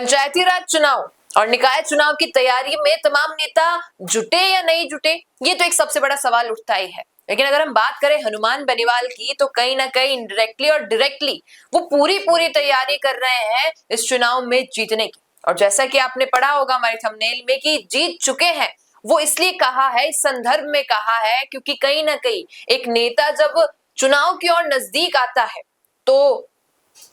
पंचायती राज चुनाव और निकाय चुनाव की तैयारी में तमाम नेता जुटे या नहीं जुटे, ये तो एक सबसे बड़ा सवाल उठता ही है। लेकिन अगर हम बात करें हनुमान बेनीवाल की, तो कहीं ना कहीं इनडायरेक्टली और डायरेक्टली वो पूरी तैयारी कर रहे हैं इस चुनाव में जीतने की। और जैसा कि आपने पढ़ा होगा हमारे थंबनेल में कि जीत चुके हैं, वो इसलिए कहा है, इस संदर्भ में कहा है क्योंकि कहीं ना कहीं एक नेता जब चुनाव की ओर नजदीक आता है तो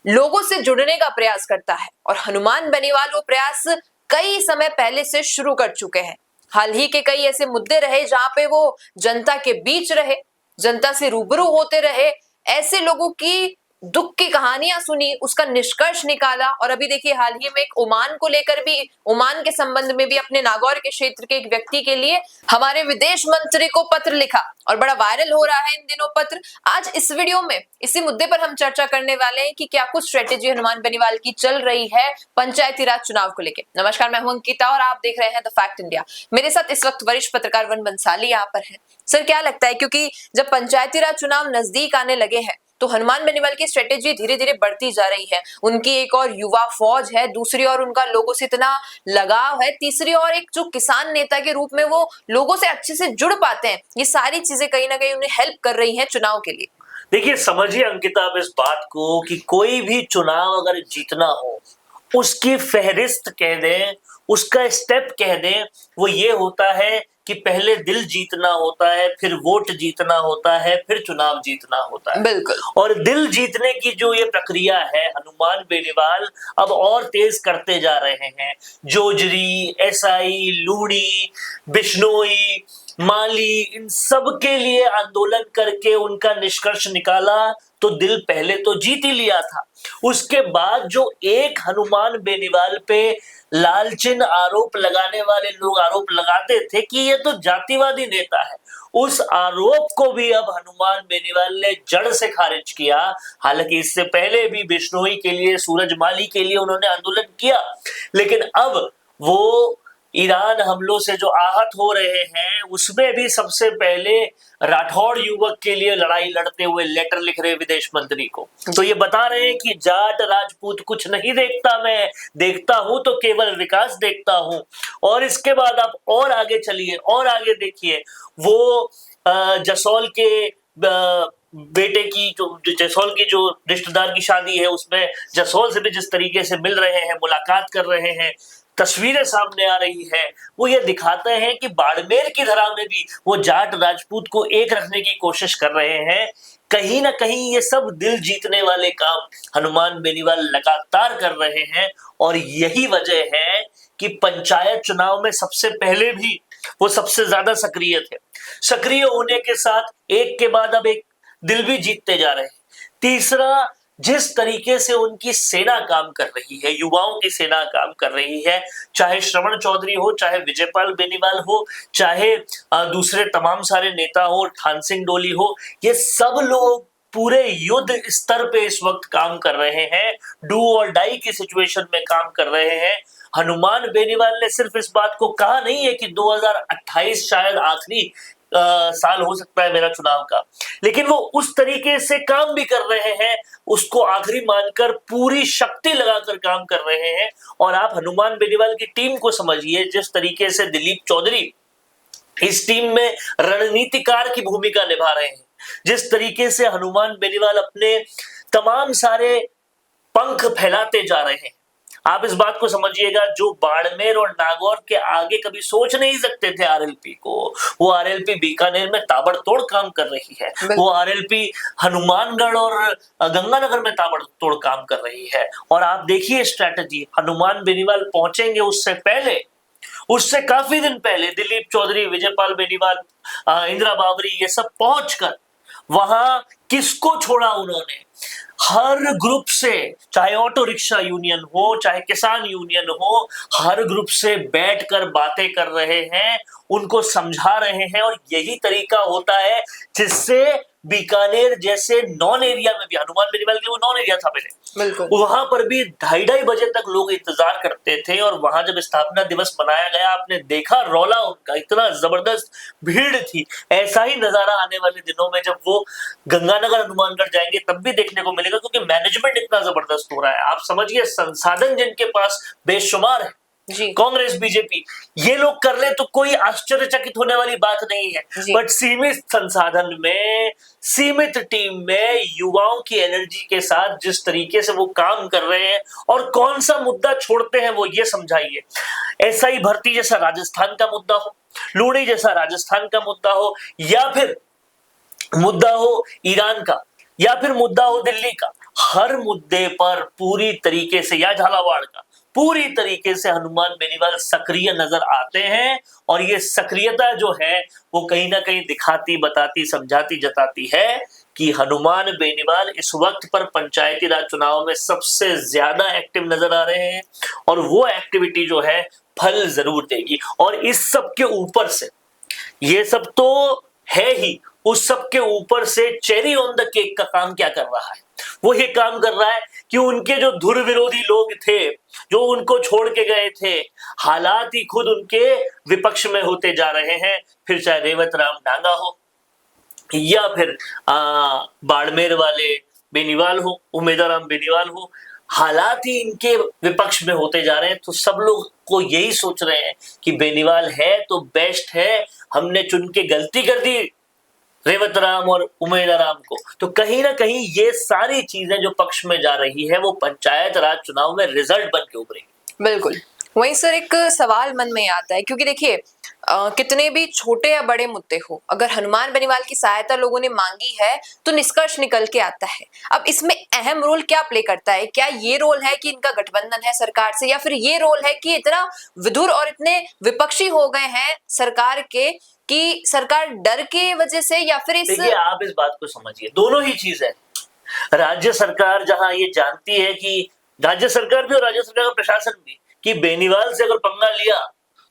लोगों से जुड़ने का प्रयास करता है। और हनुमान बेनीवाल वो प्रयास कई समय पहले से शुरू कर चुके हैं। हाल ही के कई ऐसे मुद्दे रहे जहां पे वो जनता के बीच रहे, जनता से रूबरू होते रहे, ऐसे लोगों की दुख की कहानियां सुनी, उसका निष्कर्ष निकाला। और अभी देखिए हाल ही में एक ओमान को लेकर भी, ओमान के संबंध में भी अपने नागौर के क्षेत्र के एक व्यक्ति के लिए हमारे विदेश मंत्री को पत्र लिखा और बड़ा वायरल हो रहा है इन दिनों पत्र। आज इस वीडियो में इसी मुद्दे पर हम चर्चा करने वाले हैं कि क्या कुछ स्ट्रेटेजी हनुमान बेनीवाल की चल रही है पंचायती राज चुनाव को लेकर। नमस्कार, मैं हूं अंकिता और आप देख रहे हैं द फैक्ट इंडिया। मेरे साथ इस वक्त वरिष्ठ पत्रकार वन बंसाली यहाँ पर है। सर, क्या लगता है, क्योंकि जब पंचायती राज चुनाव नजदीक आने लगे हैं तो हनुमान बेनीवाल की स्ट्रेटेजी धीरे धीरे बढ़ती जा रही है। उनकी एक और युवा फौज है, दूसरी ओर उनका लोगों से इतना लगाव है, तीसरी ओर एक जो किसान नेता के रूप में वो लोगों से अच्छे से जुड़ पाते हैं। ये सारी चीजें कहीं ना कहीं उन्हें हेल्प कर रही हैं चुनाव के लिए। देखिए, समझिए अंकिता आप इस बात को कि कोई भी चुनाव अगर जीतना हो, उसकी फहरिस्त कह दें, उसका स्टेप कह दें, वो ये होता है कि पहले दिल जीतना होता है, फिर वोट जीतना होता है, फिर चुनाव जीतना होता है। बिल्कुल। और दिल जीतने की जो ये प्रक्रिया है, हनुमान बेनीवाल अब और तेज करते जा रहे हैं। जोजरी, एसआई, लूणी, बिश्नोई, माली, इन सब के लिए आंदोलन करके उनका निष्कर्ष निकाला तो दिल पहले तो जीत ही लिया था। उसके बाद जो एक हनुमान बेनीवाल पे लालचिन आरोप लगाने वाले लोग आरोप लगाते थे कि ये तो जातिवादी नेता है, उस आरोप को भी अब हनुमान बेनीवाल ने जड़ से खारिज किया। हालांकि इससे पहले भी बिश्नोई के लिए, सूरज माली के लिए उन्होंने आंदोलन किया, लेकिन अब वो ईरान हमलों से जो आहत हो रहे हैं उसमें भी सबसे पहले राठौड़ युवक के लिए लड़ाई लड़ते हुए लेटर लिख रहे विदेश मंत्री को। तो ये बता रहे हैं कि जाट राजपूत कुछ नहीं देखता, मैं देखता हूं तो केवल विकास देखता हूं। और इसके बाद आप और आगे चलिए और आगे देखिए, वो जसौल के बेटे की, जो जसौल की जो रिश्तेदार की शादी है, उसमें जसौल से भी जिस तरीके से मिल रहे हैं, मुलाकात कर रहे हैं, तस्वीरें सामने आ रही है, वो ये दिखाते हैं कि बाड़मेर की धरा में भी वो जाट राजपूत को एक रखने की कोशिश कर रहे हैं। कहीं ना कहीं ये सब दिल जीतने वाले काम हनुमान बेनीवाल लगातार कर रहे हैं। और यही वजह है कि पंचायत चुनाव में सबसे पहले भी वो सबसे ज्यादा सक्रिय थे। सक्रिय होने के साथ एक के बाद अब एक दिल भी जीतते जा रहे हैं। तीसरा, जिस तरीके से उनकी सेना काम कर रही है, युवाओं की सेना काम कर रही है, चाहे श्रवण चौधरी हो, चाहे विजयपाल बेनीवाल हो, चाहे दूसरे तमाम सारे नेता हो, थान सिंह डोली हो, ये सब लोग पूरे युद्ध स्तर पे इस वक्त काम कर रहे हैं, डू और डाई की सिचुएशन में काम कर रहे हैं। हनुमान बेनीवाल ने सिर्फ इस बात को कहा नहीं है कि 2028 शायद आखिरी साल हो सकता है मेरा चुनाव का, लेकिन वो उस तरीके से काम भी कर रहे हैं, उसको आखिरी मानकर पूरी शक्ति लगाकर काम कर रहे हैं। और आप हनुमान बेनीवाल की टीम को समझिए, जिस तरीके से दिलीप चौधरी इस टीम में रणनीतिकार की भूमिका निभा रहे हैं, जिस तरीके से हनुमान बेनीवाल अपने तमाम सारे पंख फैलाते जा रहे हैं। आप इस बात को समझिएगा, जो बाड़मेर और नागौर के आगे कभी सोच नहीं सकते थे आरएलपी को, वो आरएलपी बीकानेर में ताबड़तोड़ काम कर रही है। वो आरएलपी हनुमानगढ़ और गंगानगर में ताबड़तोड़ काम कर रही है। और आप देखिए स्ट्रैटेजी, हनुमान बेनीवाल पहुंचेंगे उससे पहले, उससे काफी दिन पहले दिलीप चौधरी, विजयपाल बेनीवाल, इंदिरा बावरी, ये सब पहुंचकर वहां किसको छोड़ा उन्होंने? हर ग्रुप से, चाहे ऑटो रिक्शा यूनियन हो, चाहे किसान यूनियन हो, हर ग्रुप से बैठकर बातें कर रहे हैं उनको समझा रहे हैं, और यही तरीका होता है जिससे बीकानेर जैसे नॉन एरिया में भी, हनुमान बेनीवाल के लिए वो नॉन एरिया था पहले, बिल्कुल वहां पर भी 2:30 बजे तक लोग इंतजार करते थे। और वहां जब स्थापना दिवस मनाया गया, आपने देखा रौला उनका, इतना जबरदस्त भीड़ थी। ऐसा ही नजारा आने वाले दिनों में जब वो गंगानगर हनुमानगढ़ जाएंगे तब भी देखने को मिलेगा, क्योंकि मैनेजमेंट इतना जबरदस्त हो रहा है। आप समझिए, संसाधन जिनके पास बेशुमार है, जी कांग्रेस बीजेपी, ये लोग कर ले तो कोई आश्चर्यचकित होने वाली बात नहीं है। बट सीमित संसाधन में, सीमित टीम में, युवाओं की एनर्जी के साथ जिस तरीके से वो काम कर रहे हैं, और कौन सा मुद्दा छोड़ते हैं वो ये समझाइए। एसआई भर्ती जैसा राजस्थान का मुद्दा हो, लूणी जैसा राजस्थान का मुद्दा हो, या फिर मुद्दा हो ईरान का, या फिर मुद्दा हो दिल्ली का, हर मुद्दे पर पूरी तरीके से, या झालावाड़ का, पूरी तरीके से हनुमान बेनीवाल सक्रिय नजर आते हैं। और ये सक्रियता जो है वो कहीं ना कहीं दिखाती, बताती, समझाती, जताती है कि हनुमान बेनीवाल इस वक्त पर पंचायती राज चुनाव में सबसे ज्यादा एक्टिव नजर आ रहे हैं, और वो एक्टिविटी जो है फल जरूर देगी। और इस सब के ऊपर से, ये सब तो है ही, उस सब के ऊपर से चेरी ऑन द केक का काम क्या कर रहा है? वो ये काम कर रहा है कि उनके जो धुर विरोधी लोग थे, जो उनको छोड़ के गए थे, हालात ही खुद उनके विपक्ष में होते जा रहे हैं। फिर चाहे रेवत राम डांगा हो, या फिर बाड़मेर वाले बेनीवाल हो, उमेदाराम बेनीवाल हो, हालात ही इनके विपक्ष में होते जा रहे हैं। तो सब लोग को यही सोच रहे हैं कि बेनीवाल है तो बेस्ट है, हमने चुन के गलती कर दी रेवत राम और उमेदाराम को। तो कहीं ना कहीं ये सारी चीजें जो पक्ष में जा रही है वो पंचायत राज चुनाव में रिजल्ट बन के उभरेगी। बिल्कुल। वहीं सर एक सवाल मन में आता है, क्योंकि देखिए कितने भी छोटे या बड़े मुद्दे हो, अगर हनुमान बेनीवाल की सहायता लोगों ने मांगी है तो निष्कर्ष निकल के आता है। अब इसमें अहम रोल क्या प्ले करता है? क्या ये रोल है कि इनका गठबंधन है सरकार से, या फिर ये रोल है कि इतना विधुर और इतने विपक्षी हो गए हैं सरकार के कि सरकार डर के वजह से, या फिर देखिए, आप इस बात को समझिए, दोनों ही चीज है। राज्य सरकार जहां ये जानती है कि, राज्य सरकार भी और राज्य सरकार का प्रशासन भी, कि बेनीवाल से अगर पंगा लिया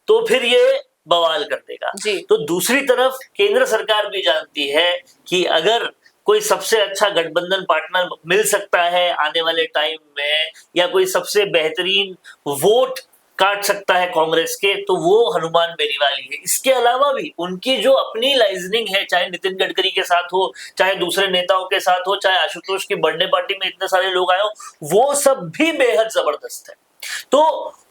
तो फिर ये बवाल कर देगा, तो दूसरी तरफ केंद्र सरकार भी जानती है कि अगर कोई सबसे अच्छा गठबंधन पार्टनर मिल सकता है आने वाले टाइम में, या कोई सबसे बेहतरीन वोट काट सकता है कांग्रेस के, तो वो हनुमान बेनीवाल ही है। इसके अलावा भी उनकी जो अपनी लाइजनिंग है, चाहे नितिन गडकरी के साथ हो, चाहे दूसरे नेताओं के साथ हो, चाहे आशुतोष की बर्थडे पार्टी में इतने सारे लोग आए हो, वो सब भी बेहद जबरदस्त है। तो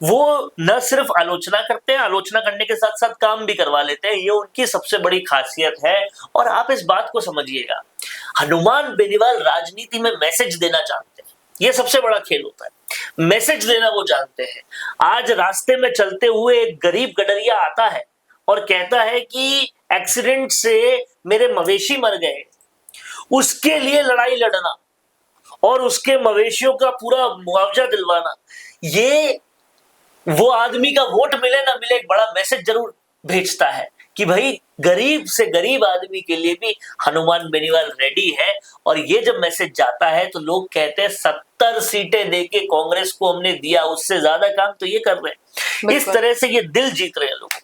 वो न सिर्फ आलोचना करते हैं, आलोचना करने के साथ साथ काम भी करवा लेते हैं, ये उनकी सबसे बड़ी खासियत है। और आप इस बात को समझिएगा, हनुमान बेनीवाल राजनीति में मैसेज देना जानते हैं, ये सबसे बड़ा खेल होता है, मैसेज देना वो जानते हैं। आज रास्ते में चलते हुए एक गरीब गडरिया आता है और कहता है कि एक्सीडेंट से मेरे मवेशी मर गए, उसके लिए लड़ाई लड़ना और उसके मवेशियों का पूरा मुआवजा दिलवाना, ये वो आदमी का वोट मिले ना मिले एक बड़ा मैसेज जरूर भेजता है कि भाई गरीब से गरीब आदमी के लिए भी हनुमान बेनीवाल रेडी है। और ये जब मैसेज जाता है तो लोग कहते हैं 70 सीटें देके कांग्रेस को हमने दिया, उससे ज्यादा काम तो ये कर रहे हैं। इस तरह से ये दिल जीत रहे हैं लोग।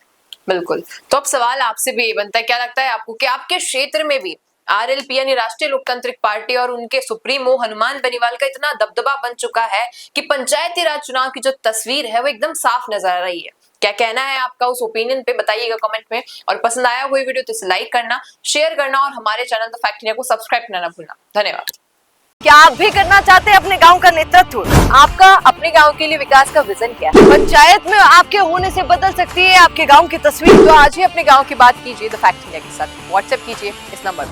बिल्कुल। तो अब सवाल आपसे भी ये बनता है, क्या लगता है आपको कि आपके क्षेत्र में भी आरएलपी यानी राष्ट्रीय लोकतांत्रिक पार्टी और उनके सुप्रीमो हनुमान बेनीवाल का इतना दबदबा बन चुका है कि पंचायती राज चुनाव की जो तस्वीर है वो एकदम साफ नजर आ रही है? क्या कहना है आपका उस ओपिनियन पे, बताइएगा कमेंट में। और पसंद आया हुआ वीडियो तो इसे लाइक करना, शेयर करना और हमारे चैनल द फैक्ट इंडिया को सब्सक्राइब करना ना भूलना। धन्यवाद। क्या आप भी करना चाहते हैं अपने गांव का नेतृत्व? आपका अपने गांव के लिए विकास का विजन क्या है? पंचायत में आपके होने से बदल सकती है आपके गांव की तस्वीर। तो आज ही अपने गांव की बात कीजिए द फैक्ट इंडिया के साथ, व्हाट्सएप कीजिए इस नंबर पर।